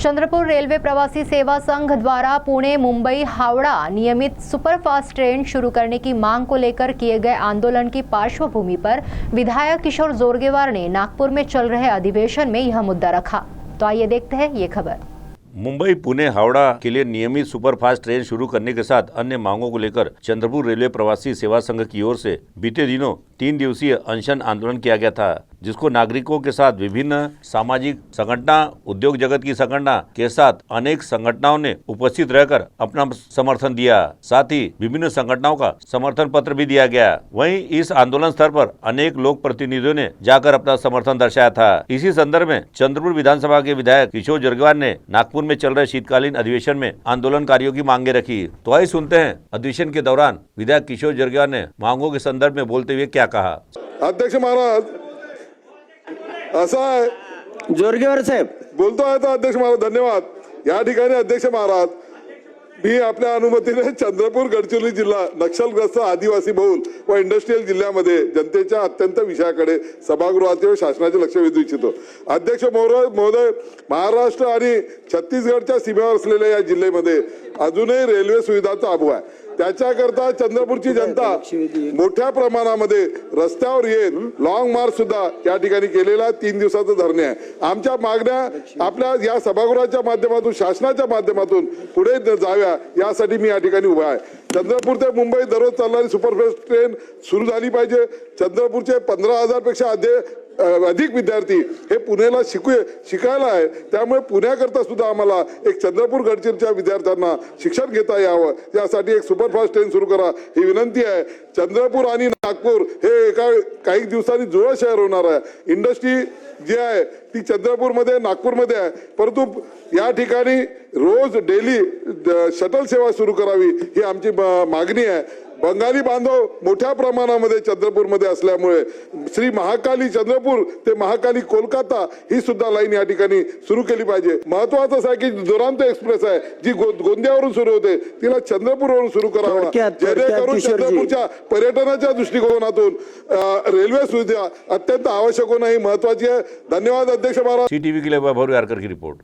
Chandrapur railway प्रवासी सेवा संघ द्वारा पुणे मुंबई हावड़ा नियमित सुपरफास्ट ट्रेन शुरू करने की मांग को लेकर किए गए आंदोलन की पार्श्वभूमि पर विधायक किशोर जोरगेवार ने नागपुर में चल रहे अधिवेशन में यह मुद्दा रखा। तो आइए देखते हैं ये खबर। मुंबई पुणे हावड़ा के लिए नियमित सुपरफास्ट ट्रेन शुरू करने के साथ अन्य मांगों को लेकर चंद्रपुर रेलवे प्रवासी सेवा संघ की ओर से बीते दिनों 3 दिवसीय अनशन आंदोलन किया गया था, जिसको नागरिकों के साथ विभिन्न सामाजिक संगठना, उद्योग जगत की संगठना के साथ अनेक संगठनाओं ने उपस्थित रहकर अपना समर्थन दिया। साथ ही विभिन्न संगठनाओं का समर्थन पत्र भी दिया गया। वहीं इस आंदोलन स्तर पर अनेक लोक प्रतिनिधियों ने जाकर अपना समर्थन दर्शाया था। इसी संदर्भ में चंद्रपुर विधानसभा के विधायक किशोर जोरगेवार ने नागपुर में चल रहे शीतकालीन अधिवेशन में आंदोलनकारियों की मांगे रखी। तो आइए सुनते हैं अधिवेशन के दौरान विधायक किशोर जोरगेवार ने मांगों के संदर्भ में बोलते हुए क्या कहा। अध्यक्ष महाराज, असा आहे, जोरगेवार साहेब बोलतो आहे तर अध्यक्ष महाराज धन्यवाद। या ठिकाणी अध्यक्ष महाराज, मी आपल्या अनुमतीने चंद्रपूर गडचिरोली जिल्हा नक्षलग्रस्त आदिवासी बहुल व इंडस्ट्रियल जिल्ह्यामध्ये जनतेच्या अत्यंत विषयाकडे सभागृहाचे व शासनाचे लक्ष वेधू इच्छितो। अध्यक्ष महोदय, महाराष्ट्र आणि छत्तीसगडच्या सीमेवर असलेल्या या जिल्ह्यामध्ये अजूनही रेल्वे सुविधाचा अभाव आहे। त्याच्याकरता चंद्रपूरची जनता मोठ्या प्रमाणामध्ये रस्त्यावर येत लॉंग मार्च सुद्धा या ठिकाणी केलेला 3 दिवसाचं धरणे आहे। आमच्या मागण्या आपल्या या सभागृहाच्या माध्यमातून, शासनाच्या माध्यमातून पुढे जाव्या यासाठी मी या ठिकाणी उभा आहे। चंद्रपूर ते मुंबई दररोज चालणारी सुपरफास्ट ट्रेन सुरू झाली पाहिजे। चंद्रपूरचे 15,000 पेक्षा अधिक विद्यार्थी हे पुण्याला शिकायला आहे, त्यामुळे पुण्याकरता सुद्धा आम्हाला एक चंद्रपूर गडचिरोलीच्या विद्यार्थ्यांना शिक्षण घेता यावं यासाठी एक सुपरफास्ट ट्रेन सुरू करा ही विनंती आहे। चंद्रपूर आणि नागपूर हे काही दिवसांनी जुळं शहर होणार आहे। इंडस्ट्री जी आहे ती चंद्रपूरमध्ये, नागपूरमध्ये आहे, परंतु या ठिकाणी रोज डेली शटल सेवा सुरू करावी ही आमची मागणी आहे। बंगाली बांधव मोठ्या प्रमाणामध्ये चंद्रपूरमध्ये असल्यामुळे श्री महाकाली चंद्रपूर ते महाकाली कोलकाता ही सुद्धा लाईन या ठिकाणी सुरू केली पाहिजे। महत्त्वाचं असं आहे की दुरांतो एक्सप्रेस आहे जी गोंदियावरून सुरू होते तिला चंद्रपूरवरून सुरू करावा, जेणेकरून चंद्रपूरच्या पर्यटनाच्या दृष्टिकोनातून रेल्वे सुविधा अत्यंत आवश्यक होणं ही महत्त्वाची आहे। धन्यवाद अध्यक्ष महाराज। CTV के लिए वैभव यारकर की रिपोर्ट।